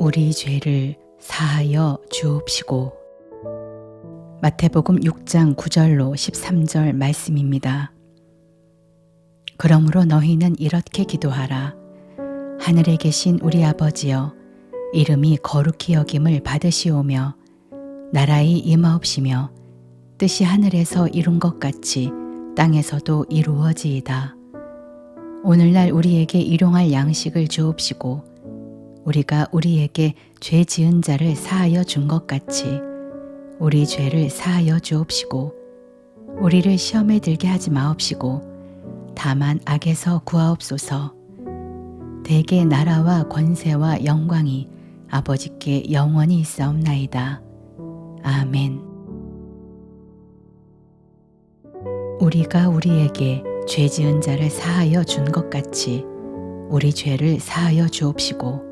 우리 죄를 사하여 주옵시고. 마태복음 6장 9절로 13절 말씀입니다. 그러므로 너희는 이렇게 기도하라. 하늘에 계신 우리 아버지여, 이름이 거룩히 여김을 받으시오며 나라의 임하옵시며 뜻이 하늘에서 이룬 것 같이 땅에서도 이루어지이다. 오늘날 우리에게 일용할 양식을 주옵시고 우리가 우리에게 죄 지은 자를 사하여 준 것 같이 우리 죄를 사하여 주옵시고 우리를 시험에 들게 하지 마옵시고 다만 악에서 구하옵소서. 대개 나라와 권세와 영광이 아버지께 영원히 있사옵나이다. 아멘. 우리가 우리에게 죄 지은 자를 사하여 준 것 같이 우리 죄를 사하여 주옵시고.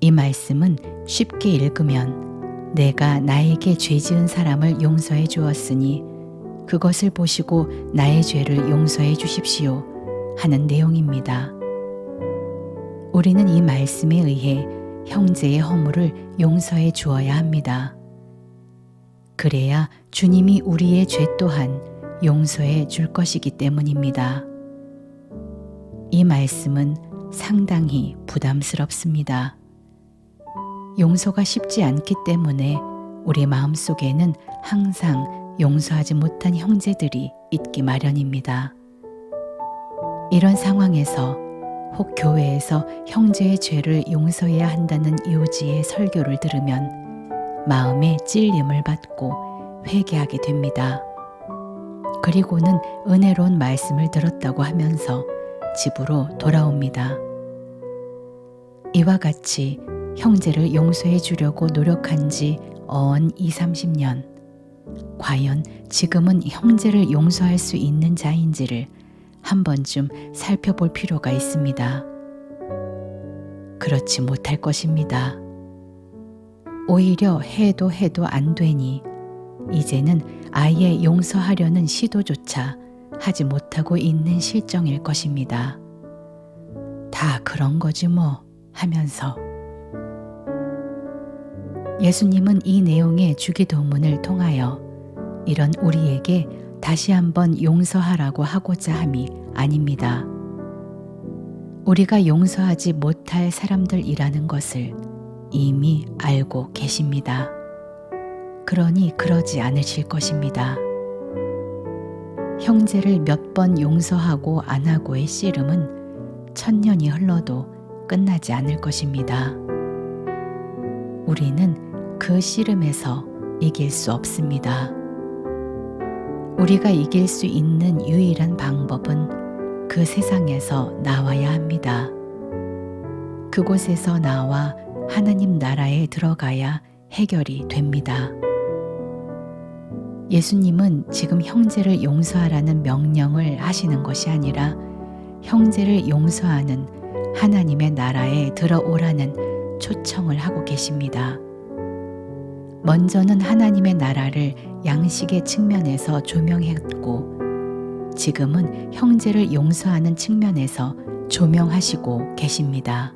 이 말씀은 쉽게 읽으면 내가 나에게 죄 지은 사람을 용서해 주었으니 그것을 보시고 나의 죄를 용서해 주십시오 하는 내용입니다. 우리는 이 말씀에 의해 형제의 허물을 용서해 주어야 합니다. 그래야 주님이 우리의 죄 또한 용서해 줄 것이기 때문입니다. 이 말씀은 상당히 부담스럽습니다. 용서가 쉽지 않기 때문에 우리 마음속에는 항상 용서하지 못한 형제들이 있기 마련입니다. 이런 상황에서 혹 교회에서 형제의 죄를 용서해야 한다는 요지의 설교를 들으면 마음에 찔림을 받고 회개하게 됩니다. 그리고는 은혜로운 말씀을 들었다고 하면서 집으로 돌아옵니다. 이와 같이 형제를 용서해 주려고 노력한 지 언 20-30년. 과연 지금은 형제를 용서할 수 있는 자인지를 한 번쯤 살펴볼 필요가 있습니다. 그렇지 못할 것입니다. 오히려 해도 안 되니 이제는 아예 용서하려는 시도조차 하지 못하고 있는 실정일 것입니다. 다 그런 거지 뭐 하면서. 예수님은 이 내용의 주기도문을 통하여 이런 우리에게 다시 한번 용서하라고 하고자 함이 아닙니다. 우리가 용서하지 못할 사람들이라는 것을 이미 알고 계십니다. 그러니 그러지 않으실 것입니다. 형제를 몇 번 용서하고 안 하고의 씨름은 1000년이 흘러도 끝나지 않을 것입니다. 우리는 그 씨름에서 이길 수 없습니다. 우리가 이길 수 있는 유일한 방법은 그 세상에서 나와야 합니다. 그곳에서 나와 하나님 나라에 들어가야 해결이 됩니다. 예수님은 지금 형제를 용서하라는 명령을 하시는 것이 아니라 형제를 용서하는 하나님의 나라에 들어오라는 초청을 하고 계십니다. 먼저는 하나님의 나라를 양식의 측면에서 조명했고 지금은 형제를 용서하는 측면에서 조명하시고 계십니다.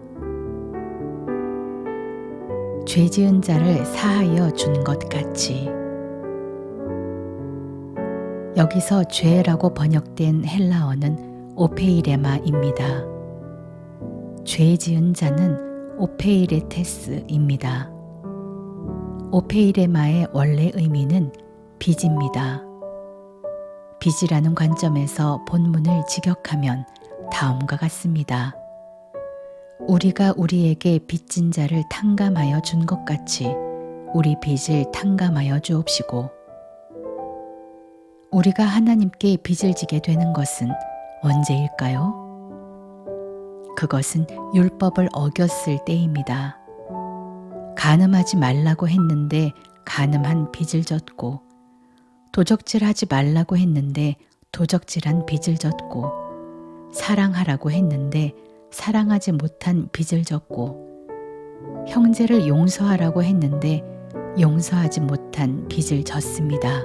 죄 지은 자를 사하여 준 것 같이. 여기서 죄라고 번역된 헬라어는 오페이레마입니다. 죄 지은 자는 오페이레테스입니다. 오페이레마의 원래 의미는 빚입니다. 빚이라는 관점에서 본문을 직역하면 다음과 같습니다. 우리가 우리에게 빚진 자를 탕감하여 준 것 같이 우리 빚을 탕감하여 주옵시고. 우리가 하나님께 빚을 지게 되는 것은 언제일까요? 그것은 율법을 어겼을 때입니다. 간음하지 말라고 했는데 간음한 빚을 졌고, 도적질하지 말라고 했는데 도적질한 빚을 졌고, 사랑하라고 했는데 사랑하지 못한 빚을 졌고, 형제를 용서하라고 했는데 용서하지 못한 빚을 졌습니다.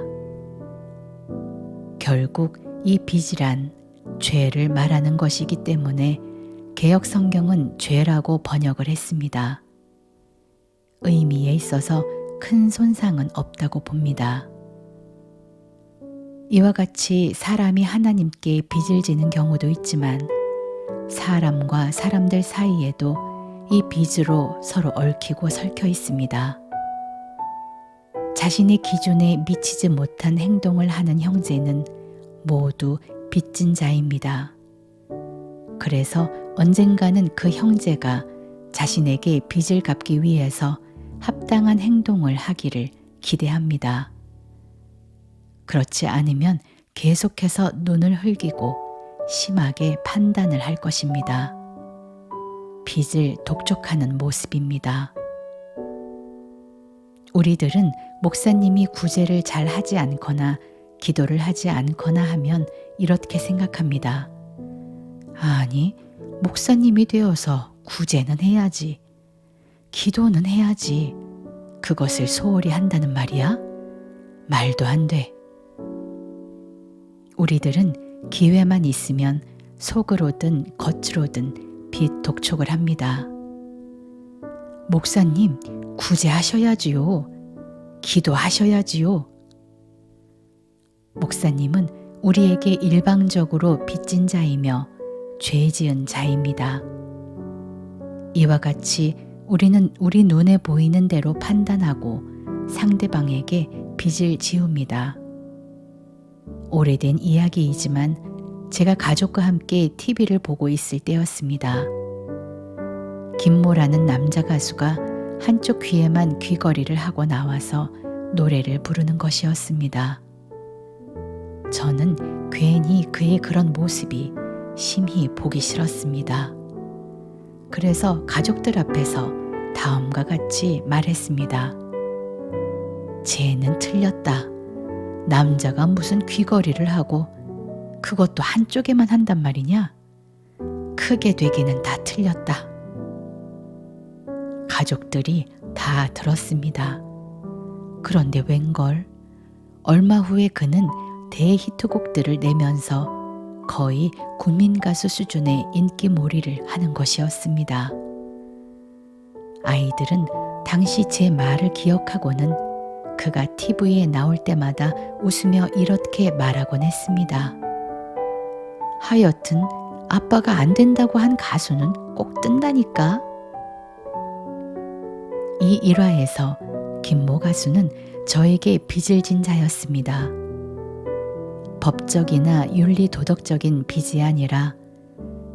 결국 이 빚이란 죄를 말하는 것이기 때문에 개역 성경은 죄라고 번역을 했습니다. 의미에 있어서 큰 손상은 없다고 봅니다. 이와 같이 사람이 하나님께 빚을 지는 경우도 있지만 사람과 사람들 사이에도 이 빚으로 서로 얽히고 설켜 있습니다. 자신의 기준에 미치지 못한 행동을 하는 형제는 모두 빚진 자입니다. 그래서 언젠가는 그 형제가 자신에게 빚을 갚기 위해서 합당한 행동을 하기를 기대합니다. 그렇지 않으면 계속해서 눈을 흘기고 심하게 판단을 할 것입니다. 빚을 독촉하는 모습입니다. 우리들은 목사님이 구제를 잘 하지 않거나 기도를 하지 않거나 하면 이렇게 생각합니다. 아니, 목사님이 되어서 구제는 해야지. 기도는 해야지. 그것을 소홀히 한다는 말이야? 말도 안 돼. 우리들은 기회만 있으면 속으로든 겉으로든 빚 독촉을 합니다. 목사님, 구제하셔야지요. 기도하셔야지요. 목사님은 우리에게 일방적으로 빚진 자이며 죄 지은 자입니다. 이와 같이 우리는 우리 눈에 보이는 대로 판단하고 상대방에게 빚을 지웁니다. 오래된 이야기이지만 제가 가족과 함께 TV를 보고 있을 때였습니다. 김모라는 남자 가수가 한쪽 귀에만 귀걸이를 하고 나와서 노래를 부르는 것이었습니다. 저는 괜히 그의 그런 모습이 심히 보기 싫었습니다. 그래서 가족들 앞에서 다음과 같이 말했습니다. 쟤는 틀렸다. 남자가 무슨 귀걸이를 하고 그것도 한쪽에만 한단 말이냐? 크게 되기는 다 틀렸다. 가족들이 다 들었습니다. 그런데 웬걸? 얼마 후에 그는 대히트곡들을 내면서 거의 국민가수 수준의 인기몰이를 하는 것이었습니다. 아이들은 당시 제 말을 기억하고는 그가 TV에 나올 때마다 웃으며 이렇게 말하곤 했습니다. 하여튼 아빠가 안 된다고 한 가수는 꼭 뜬다니까. 이 일화에서 김모 가수는 저에게 빚을 진 자였습니다. 법적이나 윤리 도덕적인 빚이 아니라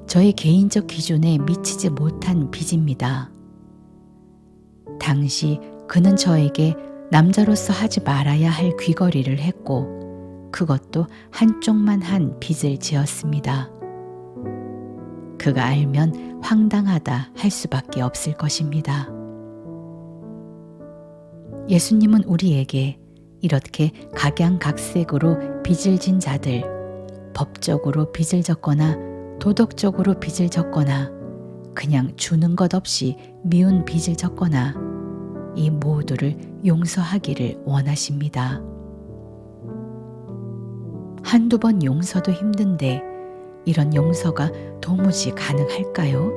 저의 개인적 기준에 미치지 못한 빚입니다. 당시 그는 저에게 남자로서 하지 말아야 할 귀걸이를 했고 그것도 한쪽만 한 빚을 지었습니다. 그가 알면 황당하다 할 수밖에 없을 것입니다. 예수님은 우리에게 이렇게 각양각색으로 빚을 진 자들, 법적으로 빚을 졌거나 도덕적으로 빚을 졌거나 그냥 주는 것 없이 미운 빚을 졌거나 이 모두를 용서하기를 원하십니다. 한두 번 용서도 힘든데 이런 용서가 도무지 가능할까요?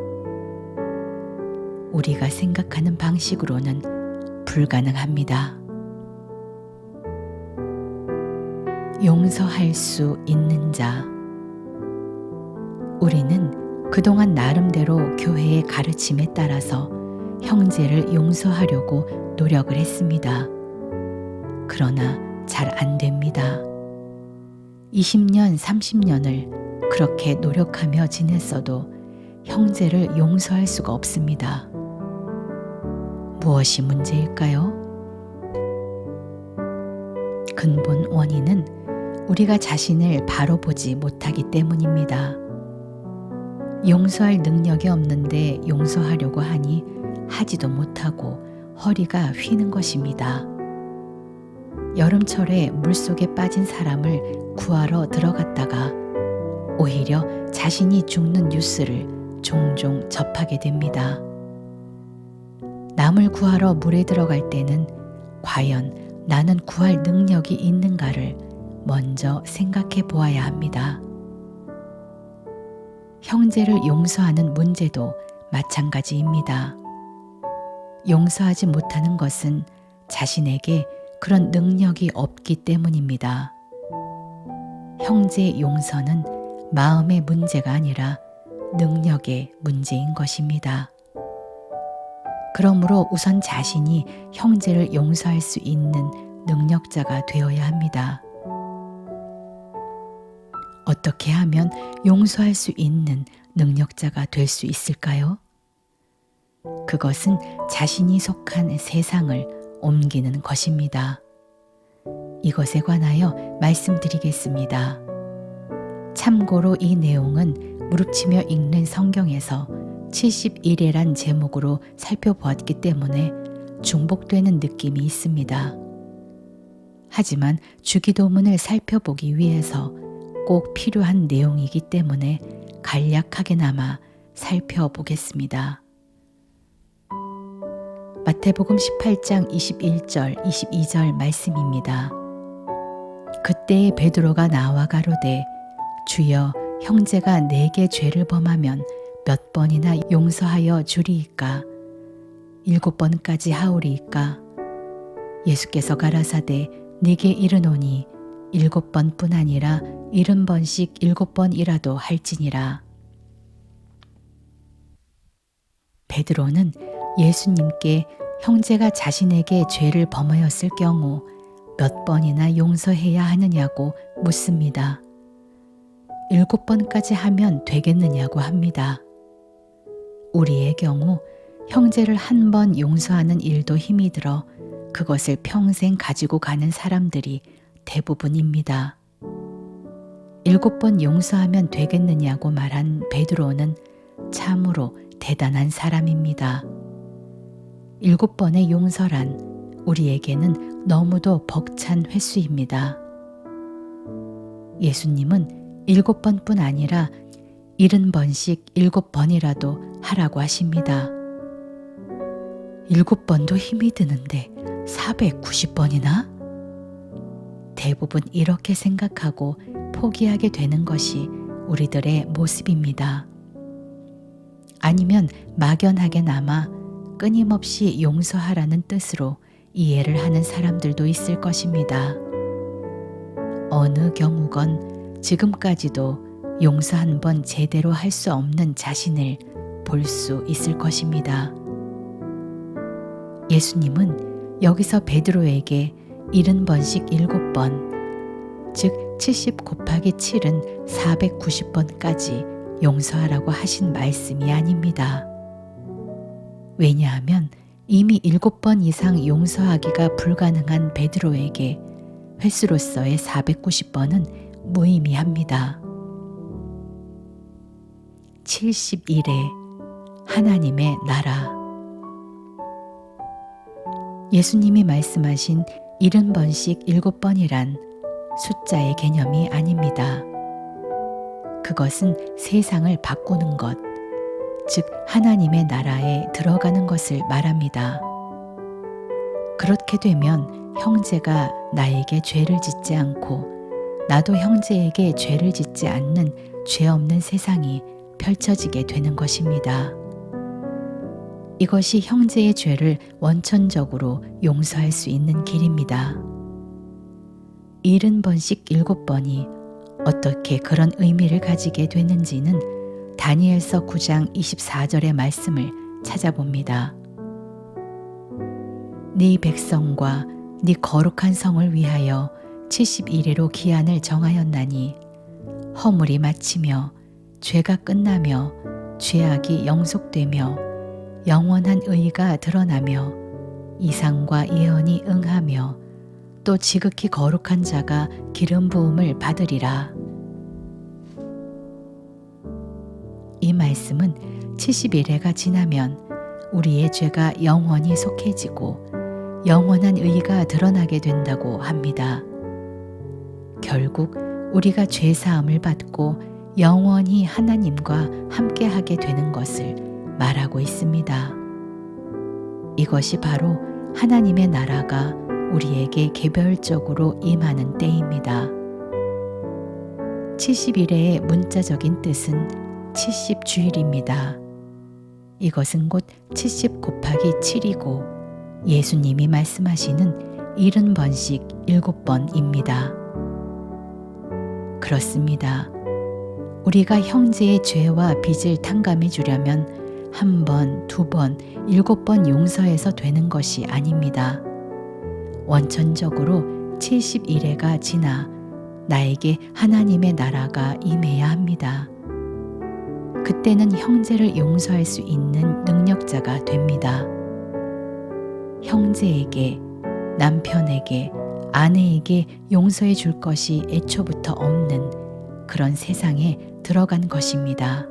우리가 생각하는 방식으로는 불가능합니다. 용서할 수 있는 자. 우리는 그동안 나름대로 교회의 가르침에 따라서 형제를 용서하려고 노력을 했습니다. 그러나 잘 안 됩니다. 20년, 30년을 그렇게 노력하며 지냈어도 형제를 용서할 수가 없습니다. 무엇이 문제일까요? 근본 원인은 우리가 자신을 바로 보지 못하기 때문입니다. 용서할 능력이 없는데 용서하려고 하니 하지도 못하고 허리가 휘는 것입니다. 여름철에 물속에 빠진 사람을 구하러 들어갔다가 오히려 자신이 죽는 뉴스를 종종 접하게 됩니다. 남을 구하러 물에 들어갈 때는 과연 나는 구할 능력이 있는가를 먼저 생각해 보아야 합니다. 형제를 용서하는 문제도 마찬가지입니다. 용서하지 못하는 것은 자신에게 그런 능력이 없기 때문입니다. 형제 용서는 마음의 문제가 아니라 능력의 문제인 것입니다. 그러므로 우선 자신이 형제를 용서할 수 있는 능력자가 되어야 합니다. 어떻게 하면 용서할 수 있는 능력자가 될 수 있을까요? 그것은 자신이 속한 세상을 옮기는 것입니다. 이것에 관하여 말씀드리겠습니다. 참고로 이 내용은 무릎치며 읽는 성경에서 71회란 제목으로 살펴보았기 때문에 중복되는 느낌이 있습니다. 하지만 주기도문을 살펴보기 위해서 꼭 필요한 내용이기 때문에 간략하게나마 살펴보겠습니다. 마태복음 18장 21절 22절 말씀입니다. 그때에 베드로가 나와 가로되 주여 형제가 내게 죄를 범하면 몇 번이나 용서하여 주리이까? 7번까지 하오리이까? 예수께서 가라사대 네게 이르노니 7번뿐 아니라 70번씩 7번이라도 할지니라. 베드로는 예수님께 형제가 자신에게 죄를 범하였을 경우 몇 번이나 용서해야 하느냐고 묻습니다. 7번까지 하면 되겠느냐고 합니다. 우리의 경우 형제를 한 번 용서하는 일도 힘이 들어 그것을 평생 가지고 가는 사람들이 대부분입니다. 7번 용서하면 되겠느냐고 말한 베드로는 참으로 대단한 사람입니다. 7번의 용서란 우리에게는 너무도 벅찬 횟수입니다. 예수님은 7번뿐 아니라 70번씩 7번이라도 하라고 하십니다. 7번도 힘이 드는데 490번이나? 대부분 이렇게 생각하고 포기하게 되는 것이 우리들의 모습입니다. 아니면 막연하게나마 끊임없이 용서하라는 뜻으로 이해를 하는 사람들도 있을 것입니다. 어느 경우건 지금까지도 용서 한 번 제대로 할 수 없는 자신을 볼 수 있을 것입니다. 예수님은 여기서 베드로에게 70번씩 7번, 즉 70 곱하기 7은 490번까지 용서하라고 하신 말씀이 아닙니다. 왜냐하면 이미 7번 이상 용서하기가 불가능한 베드로에게 횟수로서의 490번은 무의미합니다. 71회 하나님의 나라. 예수님이 말씀하신 70번씩 7번이란 숫자의 개념이 아닙니다. 그것은 세상을 바꾸는 것, 즉 하나님의 나라에 들어가는 것을 말합니다. 그렇게 되면 형제가 나에게 죄를 짓지 않고 나도 형제에게 죄를 짓지 않는 죄 없는 세상이 펼쳐지게 되는 것입니다. 이것이 형제의 죄를 원천적으로 용서할 수 있는 길입니다. 70번씩 7번이 어떻게 그런 의미를 가지게 되는지는 다니엘서 9장 24절의 말씀을 찾아봅니다. 네 백성과 네 거룩한 성을 위하여 71회로 기한을 정하였나니 허물이 마치며 죄가 끝나며 죄악이 영속되며 영원한 의가 드러나며 이상과 예언이 응하며 또 지극히 거룩한 자가 기름 부음을 받으리라. 이 말씀은 71회가 지나면 우리의 죄가 영원히 속해지고 영원한 의가 드러나게 된다고 합니다. 결국 우리가 죄 사함을 받고 영원히 하나님과 함께하게 되는 것을 말하고 있습니다. 이것이 바로 하나님의 나라가 우리에게 개별적으로 임하는 때입니다. 71회의 문자적인 뜻은 70주일입니다. 이것은 곧 70 곱하기 7이고 예수님이 말씀하시는 70번씩 7번입니다. 그렇습니다. 우리가 형제의 죄와 빚을 탕감해 주려면 1번, 2번, 7번 용서해서 되는 것이 아닙니다. 원천적으로 70일회가 지나 나에게 하나님의 나라가 임해야 합니다. 그때는 형제를 용서할 수 있는 능력자가 됩니다. 형제에게, 남편에게, 아내에게 용서해 줄 것이 애초부터 없는 그런 세상에 들어간 것입니다.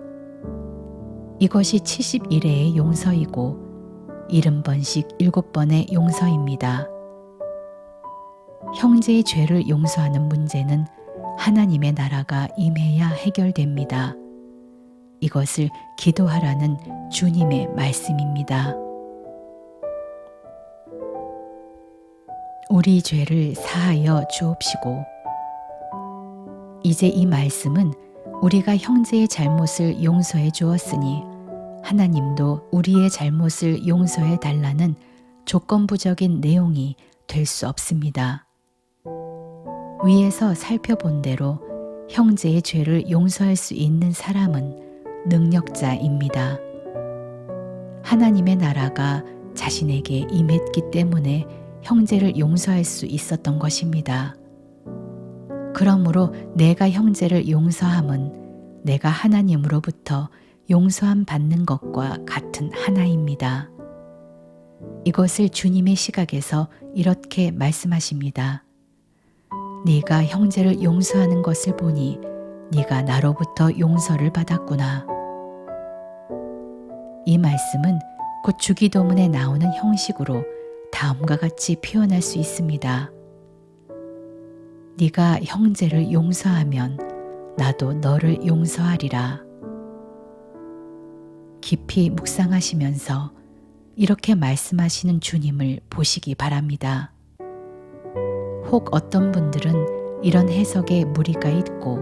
이것이 70일회의 용서이고 70번씩 7번의 용서입니다. 형제의 죄를 용서하는 문제는 하나님의 나라가 임해야 해결됩니다. 이것을 기도하라는 주님의 말씀입니다. 우리 죄를 사하여 주옵시고. 이제 이 말씀은 우리가 형제의 잘못을 용서해 주었으니 하나님도 우리의 잘못을 용서해 달라는 조건부적인 내용이 될 수 없습니다. 위에서 살펴본 대로 형제의 죄를 용서할 수 있는 사람은 능력자입니다. 하나님의 나라가 자신에게 임했기 때문에 형제를 용서할 수 있었던 것입니다. 그러므로 내가 형제를 용서함은 내가 하나님으로부터 용서함 받는 것과 같은 하나입니다. 이것을 주님의 시각에서 이렇게 말씀하십니다. 네가 형제를 용서하는 것을 보니 네가 나로부터 용서를 받았구나. 이 말씀은 곧 주기도문에 나오는 형식으로 다음과 같이 표현할 수 있습니다. 네가 형제를 용서하면 나도 너를 용서하리라. 깊이 묵상하시면서 이렇게 말씀하시는 주님을 보시기 바랍니다. 혹 어떤 분들은 이런 해석에 무리가 있고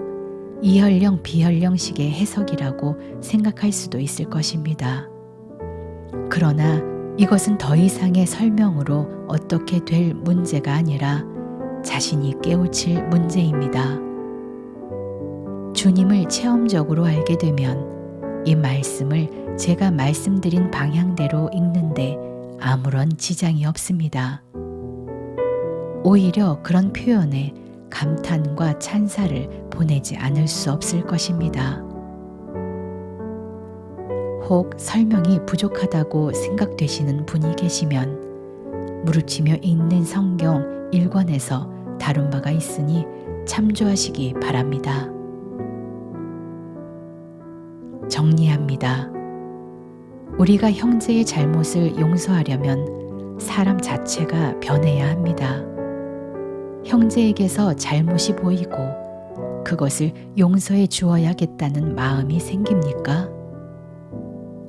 이혈령 비혈령식의 해석이라고 생각할 수도 있을 것입니다. 그러나 이것은 더 이상의 설명으로 어떻게 될 문제가 아니라 자신이 깨우칠 문제입니다. 주님을 체험적으로 알게 되면 이 말씀을 제가 말씀드린 방향대로 읽는데 아무런 지장이 없습니다. 오히려 그런 표현에 감탄과 찬사를 보내지 않을 수 없을 것입니다. 혹 설명이 부족하다고 생각되시는 분이 계시면 무르치며 읽는 성경 1권에서 다룬 바가 있으니 참조하시기 바랍니다. 정리합니다. 우리가 형제의 잘못을 용서하려면 사람 자체가 변해야 합니다. 형제에게서 잘못이 보이고 그것을 용서해 주어야겠다는 마음이 생깁니까?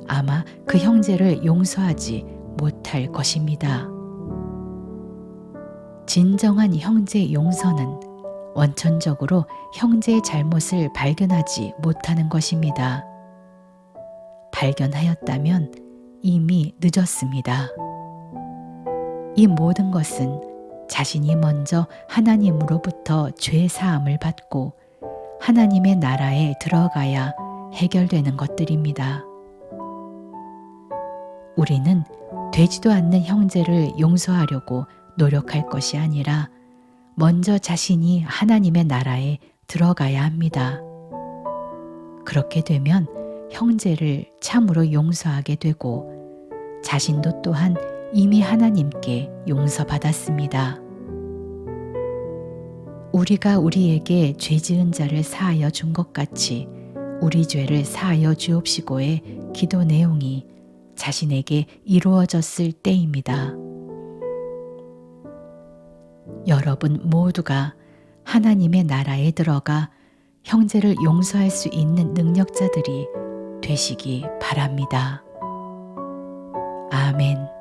아마 그 형제를 용서하지 못할 것입니다. 진정한 형제 용서는 원천적으로 형제의 잘못을 발견하지 못하는 것입니다. 발견하였다면 이미 늦었습니다. 이 모든 것은 자신이 먼저 하나님으로부터 죄 사함을 받고 하나님의 나라에 들어가야 해결되는 것들입니다. 우리는 되지도 않는 형제를 용서하려고 노력할 것이 아니라 먼저 자신이 하나님의 나라에 들어가야 합니다. 그렇게 되면 형제를 참으로 용서하게 되고 자신도 또한 이미 하나님께 용서받았습니다. 우리가 우리에게 죄 지은 자를 사하여 준 것 같이 우리 죄를 사하여 주옵시고의 기도 내용이 자신에게 이루어졌을 때입니다. 여러분 모두가 하나님의 나라에 들어가 형제를 용서할 수 있는 능력자들이 되시기 바랍니다. 아멘.